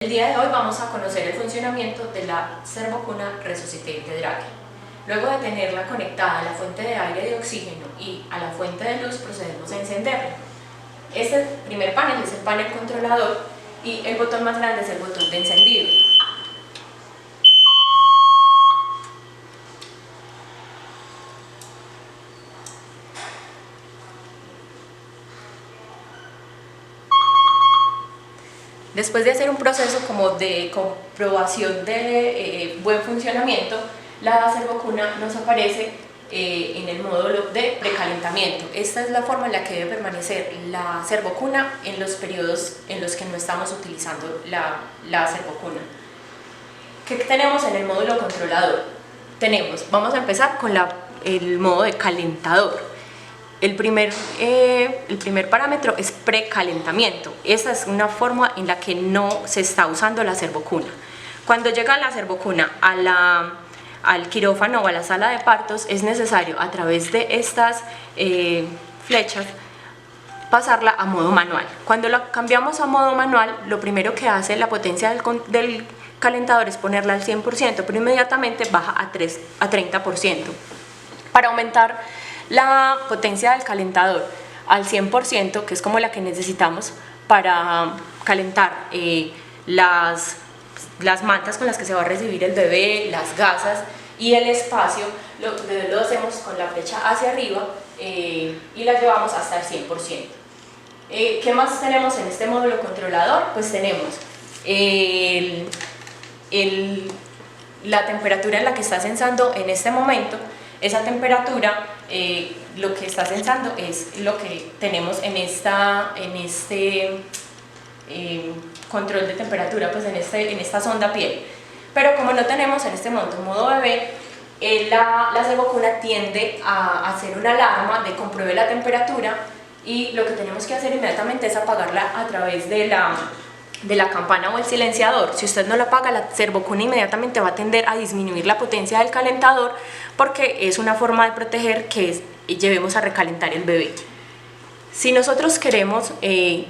El día de hoy vamos a conocer el funcionamiento de la Servocuna Resuscitate de Draghi. Luego de tenerla conectada a la fuente de aire y de oxígeno y a la fuente de luz, procedemos a encenderla. Este primer panel es el panel controlador y el botón más grande es el botón de encendido. Después de hacer un proceso como de comprobación de buen funcionamiento, la Servocuna nos aparece en el módulo de precalentamiento. Esta es la forma en la que debe permanecer la Servocuna en los periodos en los que no estamos utilizando la Servocuna. ¿Qué tenemos en el módulo controlador? Vamos a empezar con el modo de calentador. El primer parámetro es precalentamiento. Esa es una forma en la que no se está usando la Servocuna. Cuando llega la Servocuna al quirófano o a la sala de partos, es necesario a través de estas flechas pasarla a modo manual. Cuando la cambiamos a modo manual, lo primero que hace la potencia del calentador es ponerla al 100%, pero inmediatamente baja a 30%. Para aumentar la potencia del calentador al 100%, que es como la que necesitamos para calentar las mantas con las que se va a recibir el bebé, las gasas y el espacio, lo hacemos con la flecha hacia arriba y la llevamos hasta el 100%. ¿Qué más tenemos en este módulo controlador? Pues tenemos la temperatura en la que está sensando en este momento. Esa temperatura lo que está sensando es lo que tenemos en este control de temperatura, pues en esta sonda piel. Pero como no tenemos en este momento modo bebé, la Servocuna tiende a hacer una alarma de compruebe la temperatura y lo que tenemos que hacer inmediatamente es apagarla a través de la campana o el silenciador. Si usted no la apaga, la Servocuna inmediatamente va a tender a disminuir la potencia del calentador porque es una forma de proteger que llevemos a recalentar el bebé. Si nosotros queremos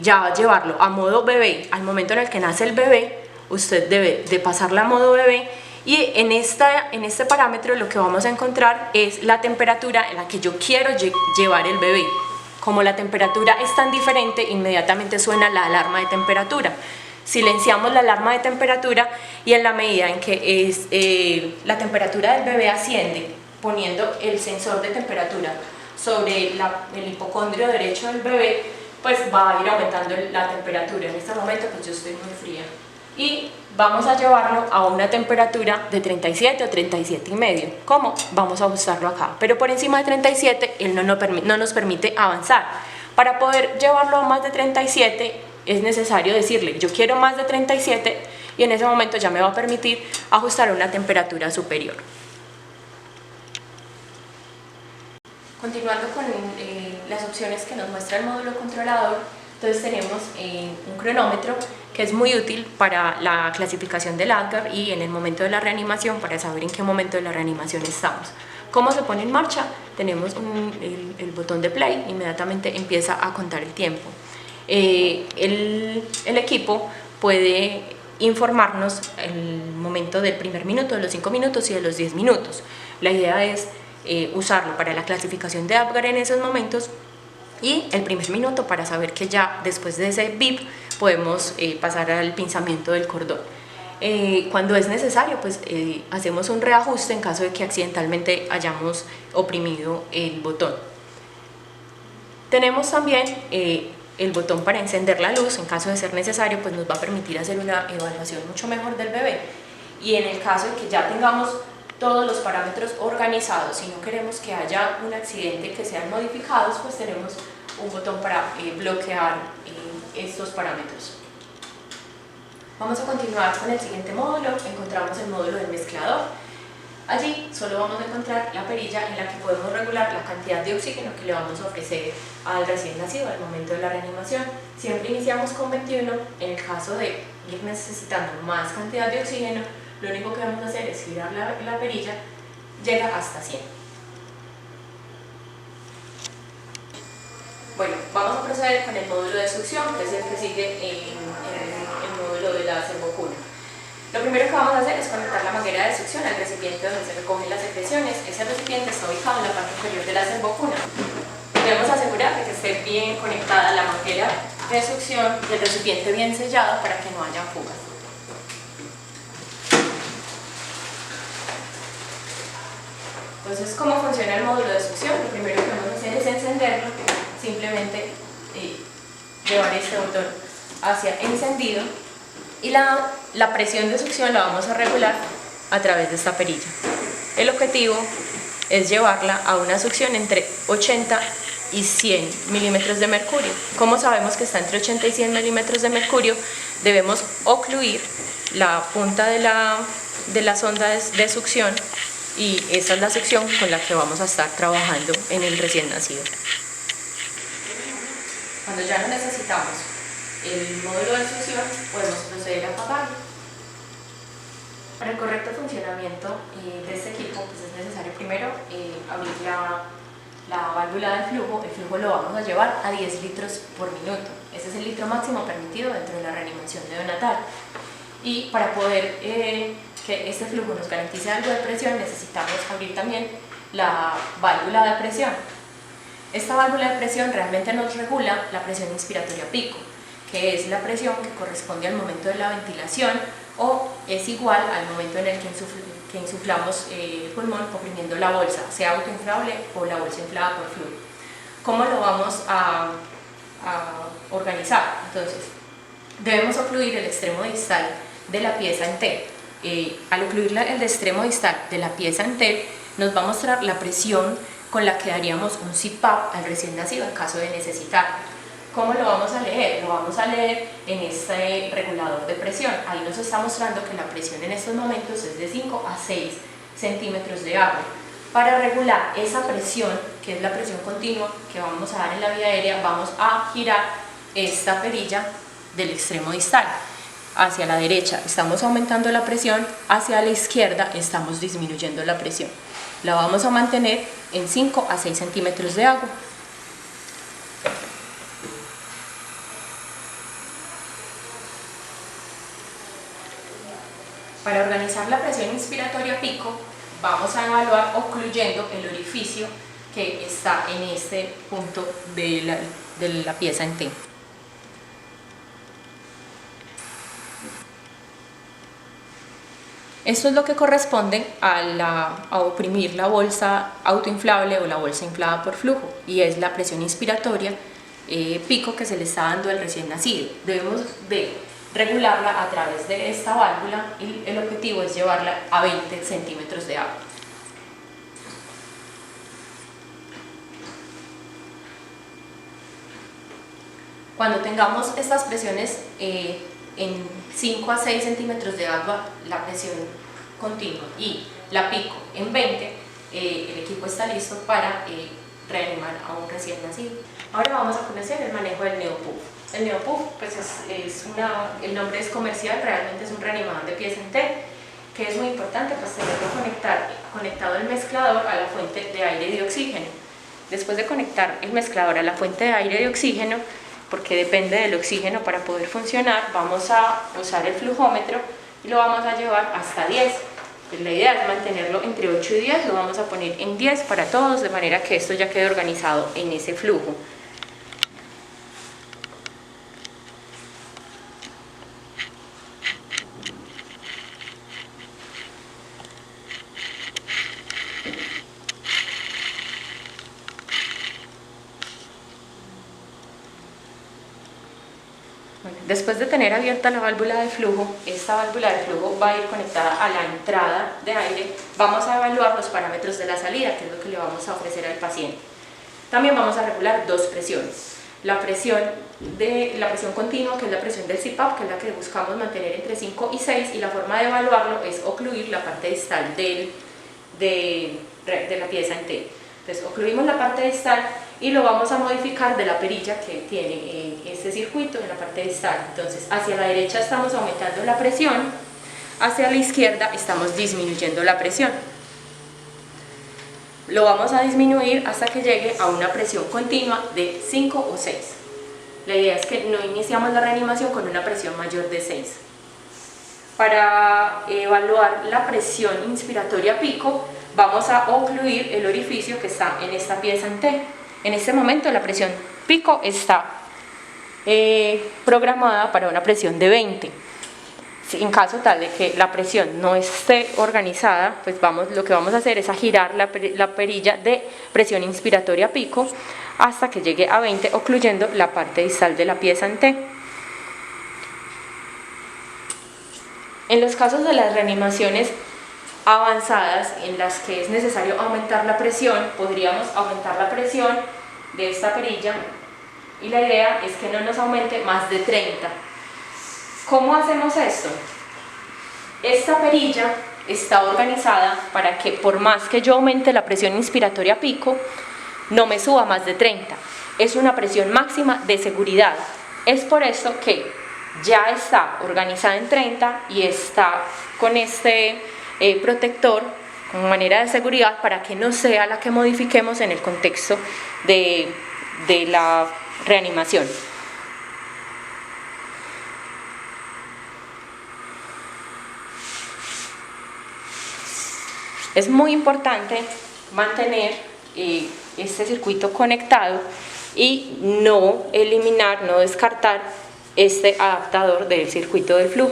ya llevarlo a modo bebé, al momento en el que nace el bebé, usted debe de pasarla a modo bebé y en este parámetro lo que vamos a encontrar es la temperatura en la que yo quiero llevar el bebé. Como la temperatura es tan diferente, inmediatamente suena la alarma de temperatura. Silenciamos la alarma de temperatura y en la medida en que la temperatura del bebé asciende, poniendo el sensor de temperatura sobre el hipocondrio derecho del bebé, pues va a ir aumentando la temperatura. En este momento pues yo estoy muy fría y vamos a llevarlo a una temperatura de 37 o 37,5. ¿Cómo? Vamos a ajustarlo acá, pero por encima de 37 él no nos permite avanzar. Para poder llevarlo a más de 37 es necesario decirle yo quiero más de 37 y en ese momento ya me va a permitir ajustar a una temperatura superior. Continuando con las opciones que nos muestra el módulo controlador, entonces tenemos un cronómetro que es muy útil para la clasificación del ADGAR y en el momento de la reanimación para saber en qué momento de la reanimación estamos. ¿Cómo se pone en marcha? Tenemos el botón de play, inmediatamente empieza a contar el tiempo. El equipo puede informarnos el momento del primer minuto, de los 5 minutos y de los 10 minutos. La idea es usarlo para la clasificación de ADGAR en esos momentos y el primer minuto para saber que ya después de ese bip podemos pasar al pinzamiento del cordón. Cuando es necesario, pues hacemos un reajuste en caso de que accidentalmente hayamos oprimido el botón. Tenemos también el botón para encender la luz. En caso de ser necesario, pues nos va a permitir hacer una evaluación mucho mejor del bebé. Y en el caso de que ya tengamos todos los parámetros organizados y no queremos que haya un accidente que sean modificados, pues tenemos un botón para bloquear estos parámetros. Vamos a continuar con el siguiente módulo. Encontramos el módulo del mezclador. Allí solo vamos a encontrar la perilla en la que podemos regular la cantidad de oxígeno que le vamos a ofrecer al recién nacido al momento de la reanimación. Siempre iniciamos con 21, en el caso de ir necesitando más cantidad de oxígeno, lo único que vamos a hacer es girar la perilla, llega hasta 100. Bueno, vamos a proceder con el módulo de succión, que es el que sigue en el módulo de la servocuna. Lo primero que vamos a hacer es conectar la manguera de succión al recipiente donde se recogen las secreciones. Ese recipiente está ubicado en la parte inferior de la servocuna. Debemos asegurar de que esté bien conectada la manguera de succión y el recipiente bien sellado para que no haya fugas. Entonces, ¿cómo funciona el módulo de succión? Lo primero que vamos a hacer es encenderlo, simplemente llevar este botón hacia encendido y la presión de succión la vamos a regular a través de esta perilla. El objetivo es llevarla a una succión entre 80 y 100 milímetros de mercurio. ¿Cómo sabemos que está entre 80 y 100 milímetros de mercurio? Debemos ocluir la punta de la sonda de succión y esa es la succión con la que vamos a estar trabajando en el recién nacido. Cuando ya no necesitamos el módulo de succión, podemos proceder a apagarlo. Para el correcto funcionamiento de este equipo, pues es necesario primero abrir la válvula de flujo. El flujo lo vamos a llevar a 10 litros por minuto. Ese es el litro máximo permitido dentro de la reanimación neonatal. Y para poder que este flujo nos garantice algo de presión, necesitamos abrir también la válvula de presión. Esta válvula de presión realmente nos regula la presión inspiratoria pico, que es la presión que corresponde al momento de la ventilación o es igual al momento en el que insuflamos el pulmón oprimiendo la bolsa, sea autoinflable o la bolsa inflada por fluido. ¿Cómo lo vamos a organizar? Entonces, debemos ocluir el extremo distal de la pieza en T. Al ocluir el extremo distal de la pieza en T, nos va a mostrar la presión con la que daríamos un CPAP al recién nacido en caso de necesitar. ¿Cómo lo vamos a leer? Lo vamos a leer en este regulador de presión. Ahí nos está mostrando que la presión en estos momentos es de 5 a 6 centímetros de agua. Para regular esa presión, que es la presión continua que vamos a dar en la vía aérea, vamos a girar esta perilla del extremo distal. Hacia la derecha estamos aumentando la presión, hacia la izquierda estamos disminuyendo la presión. La vamos a mantener en 5 a 6 centímetros de agua. Para organizar la presión inspiratoria pico, vamos a evaluar ocluyendo el orificio que está en este punto de la pieza en T. Esto es lo que corresponde a oprimir la bolsa autoinflable o la bolsa inflada por flujo, y es la presión inspiratoria pico que se le está dando al recién nacido. Debemos de regularla a través de esta válvula y el objetivo es llevarla a 20 centímetros de agua. Cuando tengamos estas presiones en 5 a 6 centímetros de agua, la presión continua y la pico en 20, el equipo está listo para reanimar a un recién nacido. Ahora vamos a conocer el manejo del NeoPuff. El NeoPuff, pues el nombre es comercial, realmente es un reanimador de pieza en T, que es muy importante pues tenerlo conectado el mezclador a la fuente de aire y de oxígeno. Después de conectar el mezclador a la fuente de aire y de oxígeno, porque depende del oxígeno para poder funcionar, vamos a usar el flujómetro y lo vamos a llevar hasta 10. Pues la idea es mantenerlo entre 8 y 10, lo vamos a poner en 10 para todos, de manera que esto ya quede organizado en ese flujo. Después de tener abierta la válvula de flujo, esta válvula de flujo va a ir conectada a la entrada de aire. Vamos a evaluar los parámetros de la salida, que es lo que le vamos a ofrecer al paciente. También vamos a regular dos presiones. La presión continua, que es la presión del CPAP, que es la que buscamos mantener entre 5 y 6, y la forma de evaluarlo es ocluir la parte distal de la pieza en T. Entonces ocluimos la parte distal y lo vamos a modificar de la perilla que tiene este circuito en la parte distal. Entonces hacia la derecha estamos aumentando la presión, hacia la izquierda estamos disminuyendo la presión. lo vamos a disminuir hasta que llegue a una presión continua de 5 o 6. La idea es que no iniciamos la reanimación con una presión mayor de 6. Para evaluar la presión inspiratoria pico, vamos a ocluir el orificio que está en esta pieza en T. En este momento la presión pico está programada para una presión de 20. En caso tal de que la presión no esté organizada, pues lo que vamos a hacer es a girar la perilla de presión inspiratoria pico hasta que llegue a 20, ocluyendo la parte distal de la pieza en T. En los casos de las reanimaciones avanzadas en las que es necesario aumentar la presión, podríamos aumentar la presión de esta perilla y la idea es que no nos aumente más de 30. ¿Cómo hacemos esto? Esta perilla está organizada para que por más que yo aumente la presión inspiratoria pico, no me suba más de 30. Es una presión máxima de seguridad. Es por eso que ya está organizada en 30 y está con este protector como manera de seguridad para que no sea la que modifiquemos en el contexto de la reanimación. Es muy importante mantener este circuito conectado y no eliminar, no descartar este adaptador del circuito del flujo.